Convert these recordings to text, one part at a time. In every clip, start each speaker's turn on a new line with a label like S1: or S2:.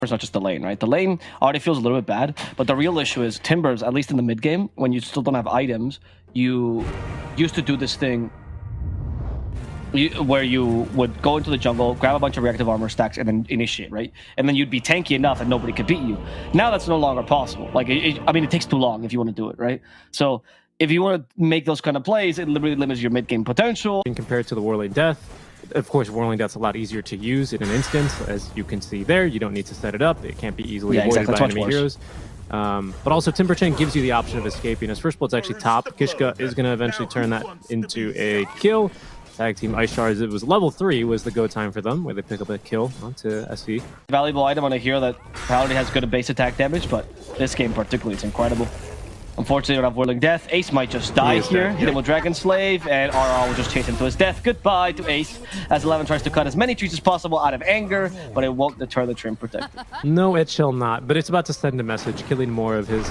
S1: It's not just the lane, right? The lane already feels a little bit bad, but the real issue is Timbers, at least in the mid game, when you still don't have items, you used to do this thing where you would go into the jungle, grab a bunch of reactive armor stacks, and then initiate, right? And then you'd be tanky enough that nobody could beat you. Now that's no longer possible. Like, I mean, it takes too long if you want to do it, right? So if you want to make those kind of plays, it literally limits your mid game potential.
S2: Compared to the Warlane Death, of course, Warlane Death's a lot easier to use in an instance, as you can see there. You don't need to set it up. It can't be easily avoided by enemy heroes. But also, Timber Chain gives you the option of escaping. As first blood's actually top, Kishka is going to eventually turn that into a kill. Tag team Ice Shards, it was level 3 was the go time for them, where they pick up a kill onto SC.
S1: Valuable item on a hero that probably has good base attack damage, but this game particularly, it's incredible. Unfortunately, we don't have Whirling Death. Ace might just die here. Hit him with Dragon Slave, and RR will just chase him to his death. Goodbye to Ace, as 11 tries to cut as many trees as possible out of anger, but it won't deter the Trim Protector.
S2: No, it shall not, but it's about to send a message, killing more of his...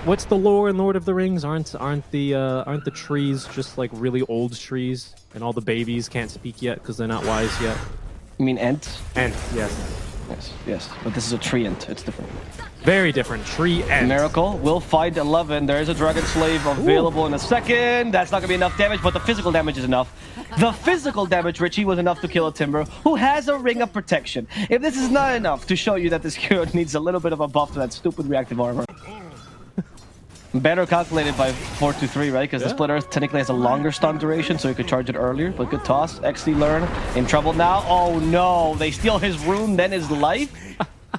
S2: what's the lore in Lord of the Rings? Aren't the trees just like really old trees, and all the babies can't speak yet because they're not wise yet?
S1: You mean Ents?
S2: Ents, yes.
S1: Yes, but this is a tree Ent. It's different.
S2: Very different. Tree Ent.
S1: Miracle will find 11. There is a Dragon Slave available in a second. That's not going to be enough damage, but the physical damage is enough. The physical damage, Richie, was enough to kill a Timber, who has a Ring of Protection. If this is not enough to show you that this hero needs a little bit of a buff to that stupid reactive armor. Better calculated by 423, right? Because the Split Earth technically has a longer stun duration, so you could charge it earlier. But good toss. XD learn. In trouble now. Oh no! They steal his rune, then his life.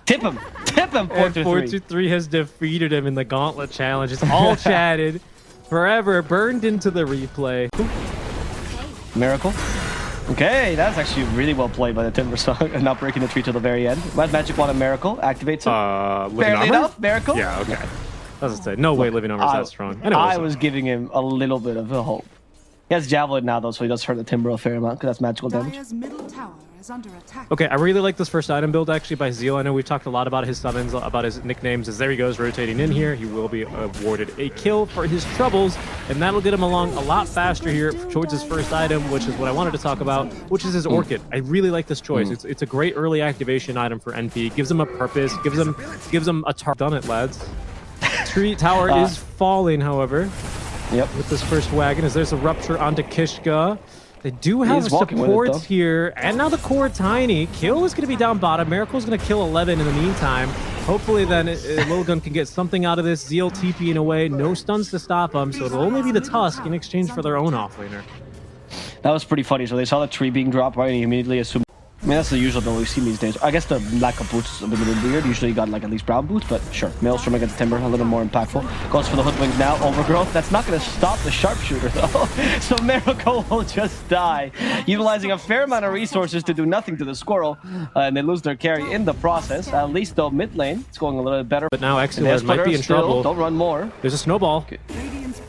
S1: Tip him! Tip him! 423.
S2: 423 has defeated him in the Gauntlet Challenge. It's all chatted, forever burned into the replay.
S1: Miracle. Okay, that's actually really well played by the Timber Song and not breaking the tree till the very end. But Magic Wand and Miracle activates it. Barely enough. Miracle.
S2: Yeah. Okay. As I said, no way Living Armor is that strong.
S1: I was giving him a little bit of a hope. He has Javelin now, though, so he does hurt the Timber a fair amount, because that's magical damage.
S2: Okay, I really like this first item build, actually, by Zeal. I know we've talked a lot about his summons, about his nicknames, as there he goes, rotating in here. He will be awarded a kill for his troubles, and that'll get him along a lot faster here towards his first item, which is what I wanted to talk about, which is his Orchid. I really like this choice. It's a great early activation item for NP. Gives him a purpose, gives him a target. Done it, lads. Tree tower is falling, however.
S1: Yep.
S2: With this first wagon, as there's a rupture onto Kishka. They do have supports here, and now the core Tiny. Kill is going to be down bottom. Miracle's going to kill 11 in the meantime. Hopefully then Lilgun can get something out of this. Zeal TPing away. No stuns to stop him, so it'll only be the Tusk in exchange for their own offlaner.
S1: That was pretty funny. So they saw the tree being dropped, right, and he immediately assumed... I mean, that's the usual build we've seen these days. I guess the lack of boots is a bit weird. Usually you got like at least brown boots, but sure. Maelstrom against Timber, a little more impactful. Goes for the hoodwink now. Overgrowth. That's not going to stop the sharpshooter, though. So Miracle will just die, utilizing a fair amount of resources to do nothing to the squirrel, and they lose their carry in the process. At least, though, mid lane, it's going a little bit better.
S2: But now Exilard might be in trouble.
S1: Don't run more.
S2: There's a snowball.
S1: Okay.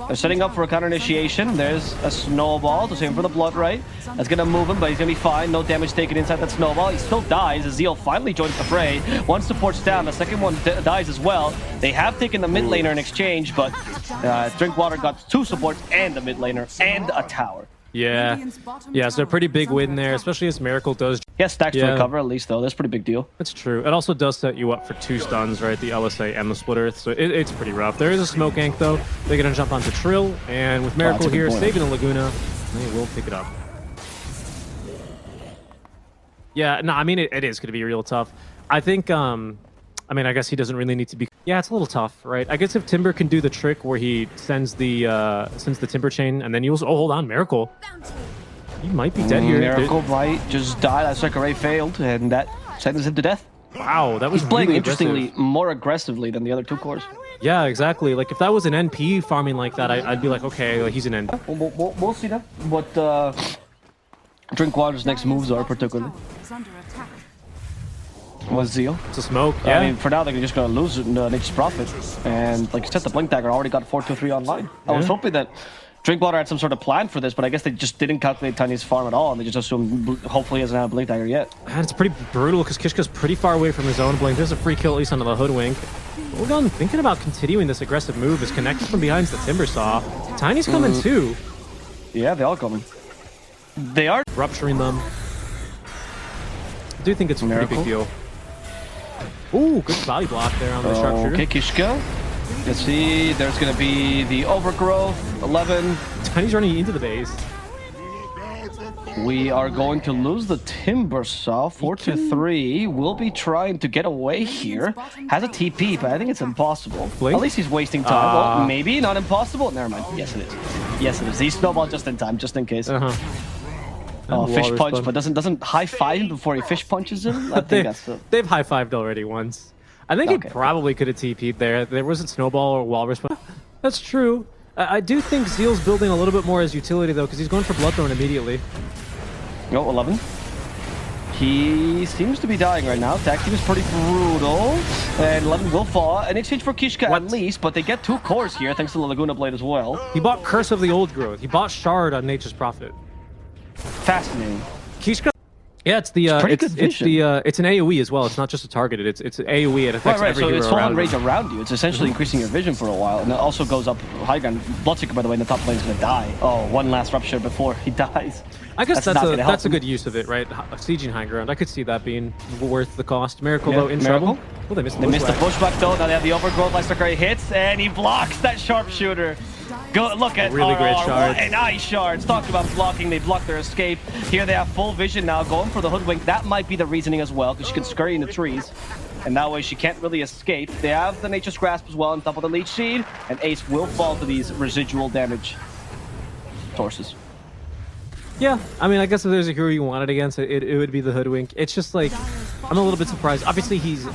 S1: They're setting up for a counter initiation. There's a snowball to save him for the blood right. That's going to move him, but he's going to be fine. No damage taken inside that snowball. He still dies as Zeal finally joins the fray. One support's down. The second one dies as well. They have taken the mid laner in exchange, but Drinkwater got 2 supports and the mid laner and a tower.
S2: Yeah, so a pretty big win there, especially as Miracle does.
S1: He has stacks to recover at least, though. That's a pretty big deal.
S2: That's true. It also does set you up for 2 stuns, right? The LSA and the Split Earth, so it's pretty rough. There is a smoke gank, though. They're going to jump onto Trill, and with Miracle here saving the Laguna, they will pick it up. Yeah, no, I mean, it is going to be real tough. I think, I mean, I guess he doesn't really need to be... Yeah, it's a little tough, right? I guess if Timber can do the trick where he sends the Timber Chain, and then you'll... Oh, hold on, Miracle. You might be dead here.
S1: Miracle might just die. That Strike Array failed, and that sentences him to death.
S2: Wow, that was
S1: He's playing
S2: really
S1: interestingly more aggressively than the other 2 cores.
S2: Yeah, exactly. Like, if that was an NP farming like that, I'd be like, okay, like, he's an NP.
S1: We'll see that. What Drinkwater's next moves are, particularly. Was Zeal.
S2: It's a smoke, yeah.
S1: I mean, for now, they're just going to lose Nature's Prophet. And, like you said, the Blink Dagger already got 4-2-3 online. I was hoping that Drinkwater had some sort of plan for this, but I guess they just didn't calculate Tiny's farm at all, and they just assumed hopefully he doesn't have a Blink Dagger yet.
S2: And it's pretty brutal, because Kishka's pretty far away from his own Blink. There's a free kill, at least onto the Hoodwink. Lilgun thinking about continuing this aggressive move is connected from behind the Timber Saw. Tiny's coming too.
S1: Yeah, they all coming. They are
S2: rupturing them. I do think it's a pretty big deal. Ooh, good body block there on the sharpshooter.
S1: Okay, Kishka. Let's see. There's going to be the overgrowth. 11.
S2: Tiny's running into the base.
S1: We are going to lose the Timber Saw. 4-3. We'll be trying to get away here. Has a TP, but I think it's impossible.
S2: Blink?
S1: At least he's wasting time. Well, maybe not impossible. Never mind. Yes, it is. Yes, it is. He snowballed just in time, just in case. Oh, fish punch, but doesn't high five him before he fish punches him? I think that's it.
S2: They've high fived already once. I think he probably could have TP'd there. There wasn't snowball or walrus. That's true. I do think Zeal's building a little bit more as utility though, because he's going for Bloodthorn immediately.
S1: Oh, 11. He seems to be dying right now. Tag team is pretty brutal. And 11 will fall in exchange for Kishka at least, but they get 2 cores here thanks to the Laguna Blade as well.
S2: He bought Curse of the Old Growth. He bought Shard on Nature's Prophet.
S1: Fascinating.
S2: Kishka. Yeah, it's the it's an AoE as well. It's not just a targeted. It's AoE. It affects every hero
S1: so it's full on
S2: around
S1: rage around you. It's essentially increasing your vision for a while, and it also goes up high ground. Bloodseeker, by the way, in the top lane is going to die. Oh, one last rupture before he dies.
S2: I guess that's a good use of it, right? Sieging high ground. I could see that being worth the cost. Miracle though in trouble. Well, they missed the
S1: pushback though. Now they have the overgrowth. Lysaker hits and he blocks that sharpshooter. Go look at
S2: really great shard.
S1: What an ice shards. Talking about blocking, they block their escape. Here they have full vision now, going for the hoodwink. That might be the reasoning as well, because she can scurry in the trees, and that way she can't really escape. They have the Nature's Grasp as well on top of the Leech Seed, and Ace will fall to these residual damage sources.
S2: Yeah, I mean, I guess if there's a hero you wanted against it, it would be the hoodwink. It's just like, I'm a little bit surprised. Obviously, he's...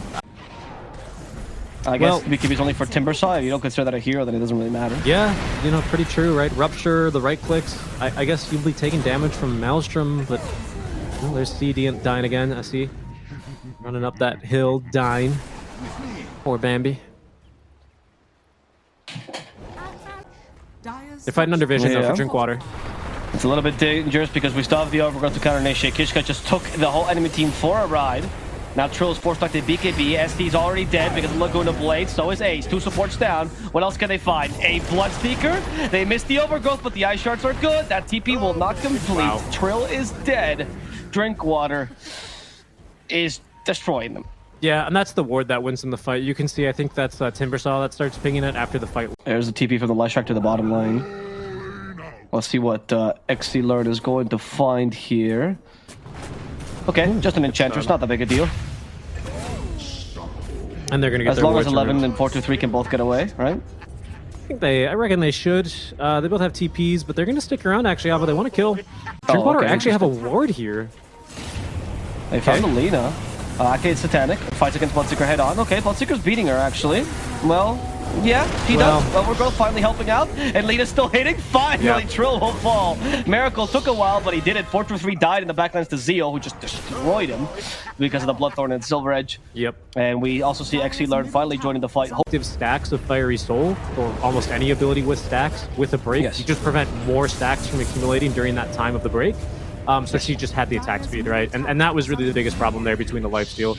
S1: I guess because he's only for Timber Saw. If you don't consider that a hero, then it doesn't really matter.
S2: Yeah, you know, pretty true, right? Rupture, the right clicks. I guess you'll be taking damage from Maelstrom, but well, there's C dying again. I see. Running up that hill, dying. Poor Bambi. They're fighting under vision though for Drinkwater.
S1: It's a little bit dangerous because we still have the overgrowth to counter initiate. Kishka just took the whole enemy team for a ride. Now Trill is forced back to BKB. SD's already dead because of Laguna Blade. So is Ace. 2 supports down. What else can they find? A Bloodseeker. They missed the overgrowth, but the ice shards are good. That TP will not complete. Wow. Trill is dead. Drinkwater is destroying them.
S2: Yeah, and that's the ward that wins in the fight. You can see, I think that's Timber Saw that starts pinging it after the fight.
S1: There's the TP from the Leshrac to the bottom lane. Let's see what XC Lord is going to find here. Okay, just an Enchantress, not that big a deal.
S2: And they're gonna get
S1: as long as 11 and 4-2-3 can both get away, right?
S2: I reckon they should. They both have TPs, but they're gonna stick around actually, although they want to kill. Drinkwater actually have a ward here.
S1: They found Alina. Arcade Satanic fights against Bloodseeker head on. Okay, Bloodseeker's beating her actually. Well, yeah, he does. Overgrowth finally helping out, and Lita's still hitting. Finally, Trill will fall. Miracle took a while, but he did it. 4-3 died in the backlines to Zeo, who just destroyed him because of the Bloodthorn and Silver Edge.
S2: Yep.
S1: And we also see XC Learn finally joining the fight.
S2: Stacks of Fiery Soul, or almost any ability with stacks, with a break. You just prevent more stacks from accumulating during that time of the break. So she just had the attack speed, right? And that was really the biggest problem there between the lifesteal.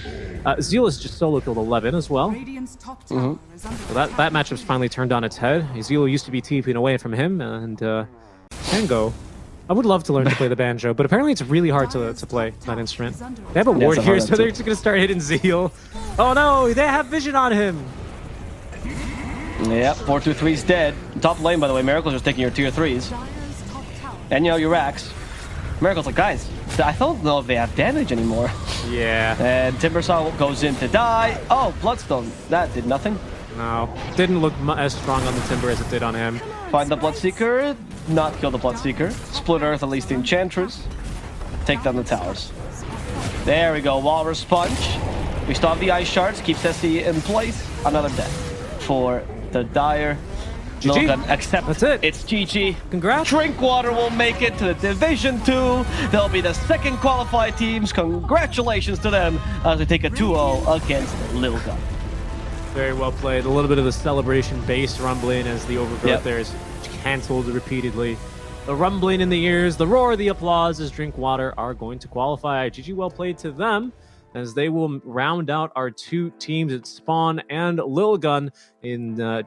S2: Zeal is just solo killed 11 as well. So that matchup's finally turned on its head. Zeal used to be TPing away from him, and Tango. I would love to learn to play the banjo, but apparently it's really hard to play that instrument. They have a ward here, so they're just going to start hitting Zeal. Oh no, they have vision on him!
S1: Yep, 4-2-3's dead. Top lane, by the way, Miracle's just taking your tier 3s. And you know, your racks. Miracle's like, guys, I don't know if they have damage anymore.
S2: Yeah.
S1: And Timbersaw goes in to die. Oh, Bloodstone. That did nothing.
S2: No. Didn't look as strong on the Timber as it did on him.
S1: Find the Bloodseeker. Not kill the Bloodseeker. Split Earth, at least the Enchantress. Take down the towers. There we go. Walrus Punch. We still have the Ice Shards. Keeps Essie in place. Another death for the Dire. Lilgun, except
S2: that's it.
S1: It's GG.
S2: Congrats.
S1: Drinkwater will make it to the Division 2. They'll be the second qualified teams. Congratulations to them as they take a 2-0 against Lilgun.
S2: Very well played. A little bit of the celebration bass rumbling as the overgrowth there is cancelled repeatedly. The rumbling in the ears, the roar, the applause as Drinkwater are going to qualify. GG well played to them, as they will round out our 2 teams at Spawn and Lilgun in